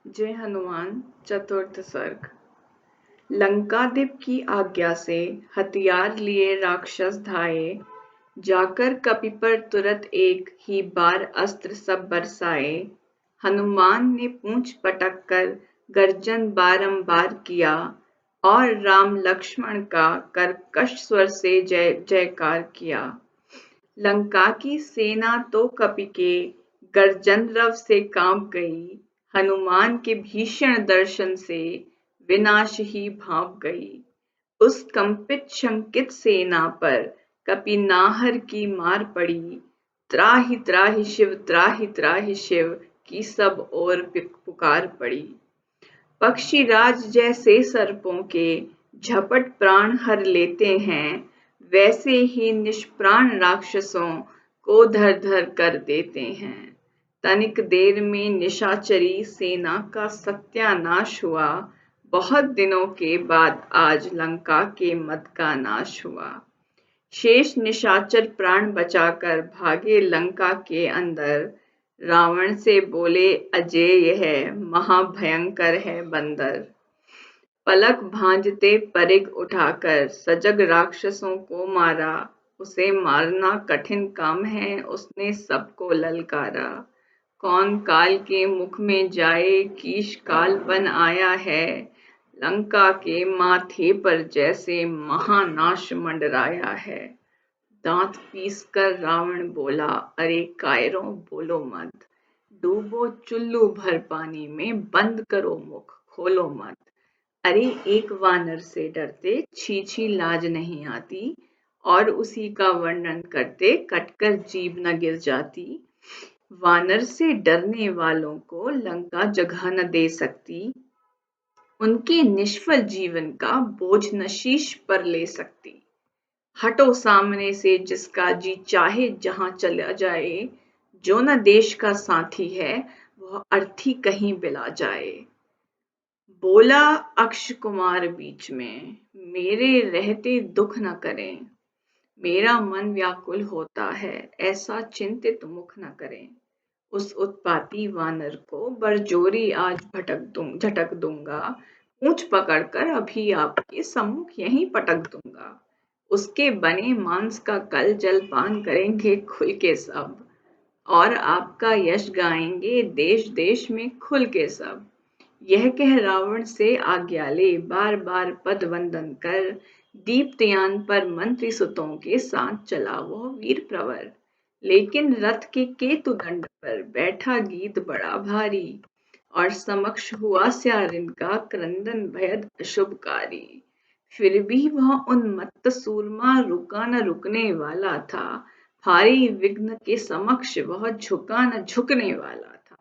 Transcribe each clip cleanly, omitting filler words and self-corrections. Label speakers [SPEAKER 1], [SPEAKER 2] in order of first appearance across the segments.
[SPEAKER 1] जय हनुमान। चतुर्थ सर्ग। लंकाधिप की आज्ञा से हथियार लिए राक्षस धाये, जाकर कपि पर तुरत एक ही बार अस्त्र सब बरसाए। हनुमान ने पूंछ पटक कर गर्जन बारंबार किया, और राम लक्ष्मण का कर्कश स्वर से जय जयकार किया। लंका की सेना तो कपि के गर्जन रव से कांप गई, हनुमान के भीषण दर्शन से विनाश ही भांप गई। उस कंपित शंकित सेना पर कपि नाहर की मार पड़ी, त्राहि शिव त्राहि त्राहि शिव की सब ओर पुकार पड़ी। पक्षीराज जैसे सर्पों के झपट प्राण हर लेते हैं, वैसे ही निष्प्राण राक्षसों को धर धर कर देते हैं। तनिक देर में निशाचरी सेना का सत्यानाश हुआ, बहुत दिनों के बाद आज लंका के मद का नाश हुआ। शेष निशाचर प्राण बचाकर भागे लंका के अंदर, रावण से बोले अजेय है, महाभयंकर है बंदर। पलक भांजते परिग उठाकर सजग राक्षसों को मारा, उसे मारना कठिन काम है, उसने सबको ललकारा। कौन काल के मुख में जाए, कीश काल बन आया है, लंका के माथे पर जैसे महानाश मंडराया है। दांत पीस कर रावण बोला, अरे कायरों बोलो मत, डूबो चुल्लू भर पानी में, बंद करो मुख खोलो मत। अरे एक वानर से डरते छी छी लाज नहीं आती, और उसी का वर्णन करते कटकर जीभ न गिर जाती। वानर से डरने वालों को लंका जगह न दे सकती, उनके निष्फल जीवन का बोझ न शीश पर ले सकती। हटो सामने से जिसका जी चाहे जहां चला जाए, जो न देश का साथी है वह अर्थी कहीं बिला जाए। बोला अक्ष कुमार बीच में, मेरे रहते दुख न करें, मेरा मन व्याकुल होता है, ऐसा चिंतित मुख न करें। उस उत्पाती वानर को बरजोरी आज झटक दूंगा, पूंछ पकड़कर अभी आपके सम्मुख यहीं पटक दूंगा। उसके बने मांस का कल जलपान करेंगे खुल के सब, और आपका यश गाएंगे देश देश में खुल के सब। यह कह रावण से आज्ञा ले बार बार पद वंदन कर, दीप्तयान पर मंत्री सुतों के साथ चला वह वीर प्रवर। लेकिन रथ के केतु दंड पर बैठा गीत बड़ा भारी, और समक्ष हुआ स्यारिन का क्रंदन भयद अशुभकारी। फिर भी वह उन्मत्त सूरमा रुका न रुकने वाला था, भारी विघ्न के समक्ष वह झुका न झुकने वाला था।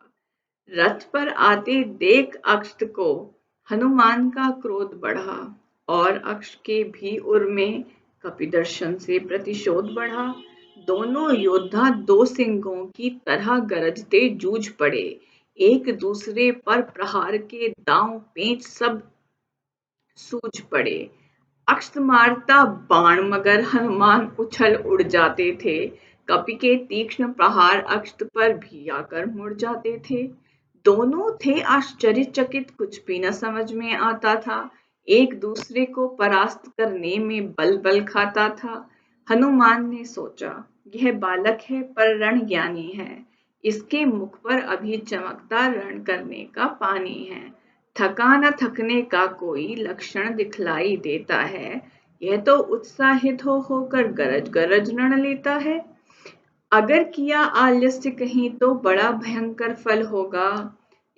[SPEAKER 1] रथ पर आते देख अक्षत को हनुमान का क्रोध बढ़ा, और अक्ष के भी उर में कपि दर्शन से प्रतिशोध बढ़ा। दोनों योद्धा दो सिंहों की तरह गरजते जूझ पड़े, एक दूसरे पर प्रहार के दांव पेंच सब सूझ पड़े। अक्ष मारता बाण मगर हनुमान उछल उड़ जाते थे, कपि के तीक्ष्ण प्रहार अक्ष पर भी आकर मुड़ जाते थे। दोनों थे आश्चर्यचकित, कुछ भी न समझ में आता था, एक दूसरे को परास्त करने में बल बल खाता था। हनुमान ने सोचा, यह बालक है पर रण ज्ञानी है, इसके मुख पर अभी चमकता रण करने का पानी है, थका न थकने का कोई लक्षण दिखलाई देता है, यह तो उत्साहित होकर गरज गरज रण लेता है। अगर किया आलस्य कहीं तो बड़ा भयंकर फल होगा,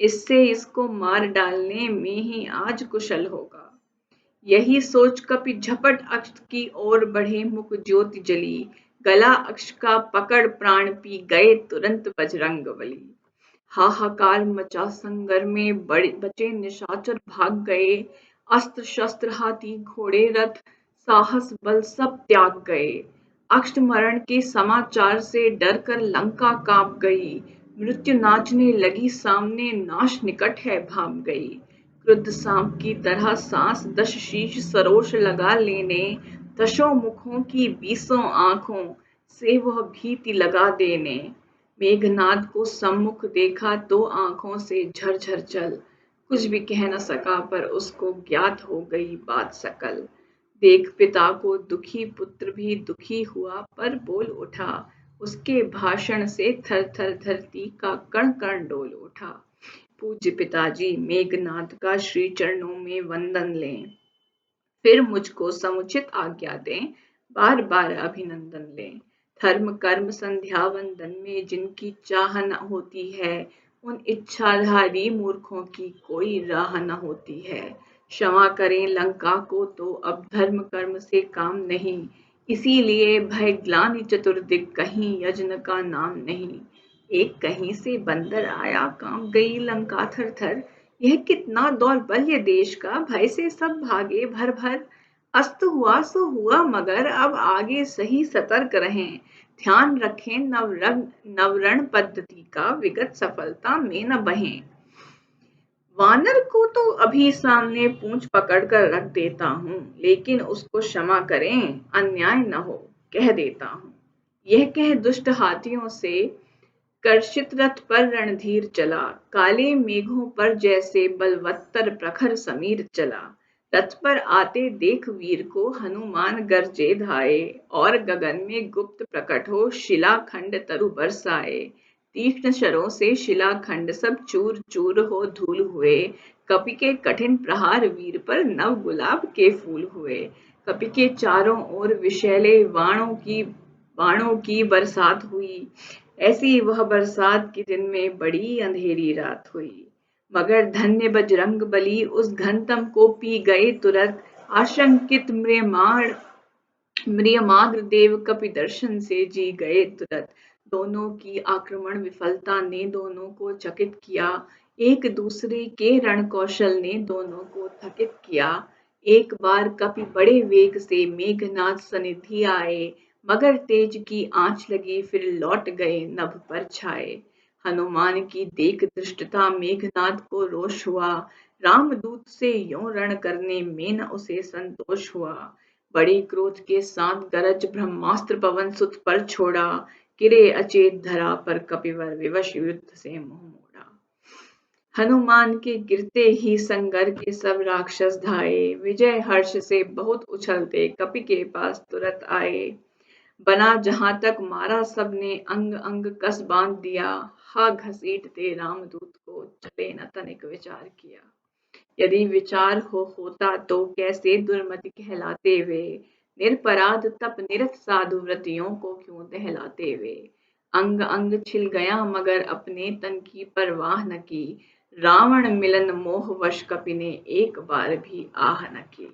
[SPEAKER 1] इससे इसको मार डालने में ही आज कुशल होगा। यही सोच कपि झपट अक्ष की ओर बढ़े, मुख ज्योति जली, गला अक्ष का पकड़ प्राण पी गए तुरंत बजरंग बली। हाहाकार मचा संगर में, बचे निशाचर भाग गए, अस्त्र शस्त्र हाथी घोड़े रथ साहस बल सब त्याग गए। अक्ष मरण के समाचार से डर कर लंका कांप गई, मृत्यु नाचने लगी सामने, नाश निकट है भाप गई। क्रुद्ध सांप की तरह सांस दश शीश सरोष लगा लेने, दशों मुखों की बीसों आंखों से वह भीति लगा देने। मेघनाद को सम्मुख देखा तो आंखों से झरझर जल, कुछ भी कह न सका पर उसको ज्ञात हो गई बात सकल। देख पिता को दुखी पुत्र भी दुखी हुआ पर बोल उठा। उसके भाषण से थर थर धरती का कण कण डोल उठा। पूज्य पिताजी मेघनाद का श्री चरणों में वंदन लें। फिर मुझको समुचित आज्ञा दें, बार बार अभिनंदन लें। धर्म कर्म संध्या वंदन में जिनकी चाह न होती है, उन इच्छाधारी मूर्खों की कोई राह न होती है। क्षमा करें लंका को तो अब धर्म कर्म से काम नहीं, इसीलिए भय ग्लानि चतुर्दिक कहीं यज्ञ का नाम नहीं। एक कहीं से बंदर आया कांप गई लंका थर थर। यह कितना दौर्बल्य देश का, भय से सब भागे भर भर। अस्त हुआ सो हुआ मगर अब आगे सही सतर्क रहें। ध्यान रखें नवरण पद्धति का, विगत सफलता में न बहें। वानर को तो अभी सामने पूंछ पकड़ कर रख देता हूँ, लेकिन उसको क्षमा करें, अन्याय न हो, कह देता हूँ। यह कह दुष्ट हाथियों से कर्षित रथ पर रणधीर चला। काले मेघों पर जैसे बलवत्तर प्रखर समीर चला। रथ पर आते देख वीर को हनुमान गरजे धाये। और गगन में गुप्त प्रकट हो शिलाखंड तरु बरसाए। तीक्ष्ण शरों से शिलाखंड सब चूर चूर हो धूल हुए। कपि के कठिन प्रहार वीर पर नव गुलाब के फूल हुए। कपि के चारों ओर विषैले बाणों की बरसात हुई। ऐसी वह बरसात कि दिन में बड़ी अंधेरी रात हुई। मगर धन्य बजरंग बली उस घनतम को पी गए तुरत। आशंकित म्रियमाग्र देव कपि दर्शन से जी गए तुरत। दोनों की आक्रमण विफलता ने दोनों को चकित किया। एक दूसरे के रण कौशल ने दोनों को थकित किया। एक बार कपि बड़े वेग से मेघनाद सनिधि आए, मगर तेज की आंच लगी फिर लौट गए नभ पर छाए। हनुमान की देख धृष्टता मेघनाद को रोष हुआ। रामदूत से यों रण करने में न उसे संतोष हुआ। बड़े क्रोध के साथ गरज ब्रह्मास्त्र पवन सुत पर छोड़ा। गिरे अचेत धरा पर कपिवर विवश युद्ध से मुंह मोड़ा। हनुमान के गिरते ही संगर के सब राक्षस धाये। विजय हर्ष से बहुत उछलते कपि के पास तुरंत आए। बना जहां तक मारा सबने अंग अंग कस बांध दिया। हा घसीटते रामदूत को चले न तनिक विचार किया। यदि विचार होता तो कैसे दुर्मति कहलाते वे। निरपराध तप निरत साधु व्रतियों को क्यों दहलाते वे। अंग अंग छिल गया मगर अपने तन की परवाह न की। रावण मिलन मोह वश कपि ने एक बार भी आह न की।